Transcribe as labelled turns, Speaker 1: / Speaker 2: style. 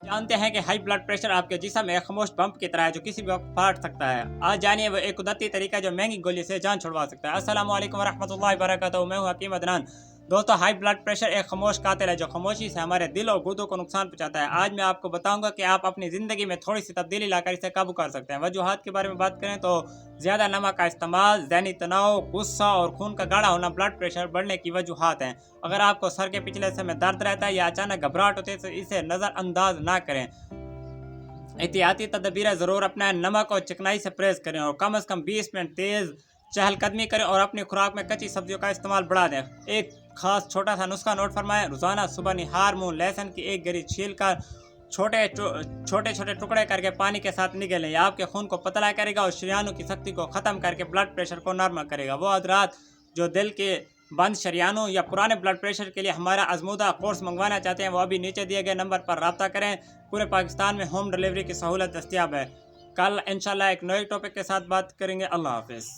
Speaker 1: जानते हैं कि हाई ब्लड प्रेशर आपके जिस्म में एक खामोश पंप की तरह है जो किसी भी वक्त फट सकता है। आज जानिए वो एक कुदरती तरीका जो महंगी गोली से जान छुड़वा सकता है। अस्सलाम वालेकुम रहमतुल्लाहि व बरकातहू। मैं हूं हकीम अदनान। दोस्तों, हाई ब्लड प्रेशर एक खामोश कातिल है जो खामोशी से हमारे दिल और गुर्दों को नुकसान पहुंचाता है। आज मैं आपको बताऊंगा कि आप अपनी ज़िंदगी में थोड़ी सी तब्दीली लाकर इसे काबू कर सकते हैं। वजूहात के बारे में बात करें तो ज़्यादा नमक का इस्तेमाल, ज़हनी तनाव, गुस्सा और खून का गाढ़ा होना ब्लड प्रेशर बढ़ने की वजूहात हैं। अगर आपको सर के पिछले हिस्से में दर्द रहता है या अचानक घबराहट होती है तो इसे नज़रअंदाज ना करें। एहतियाती तदबीरें ज़रूर अपनाएं। नमक और चिकनाई से परहेज़ करें और कम से कम 20 मिनट तेज़ चहलकदमी करें और अपनी खुराक में कच्ची सब्जियों का इस्तेमाल बढ़ा दें। एक खास छोटा सा नुस्खा नोट फरमाएं। रोज़ाना सुबह निहार मुँह लहसुन की एक गरी छील कर छोटे छोटे टुकड़े करके पानी के साथ निगलें। यह आपके खून को पतला करेगा और शरीयानों की शक्ति को ख़त्म करके ब्लड प्रेशर को नॉर्मल करेगा। वो हजरात जो दिल के बंद शरियानों या पुराने ब्लड प्रेशर के लिए हमारा आजमूदा कोर्स मंगवाना चाहते हैं, वो अभी नीचे दिए गए नंबर पर रब्ता करें। पूरे पाकिस्तान में होम डिलीवरी की सहूलत दस्तियाब है। कल इंशाल्लाह एक नए टॉपिक के साथ बात करेंगे। अल्लाह हाफिज़।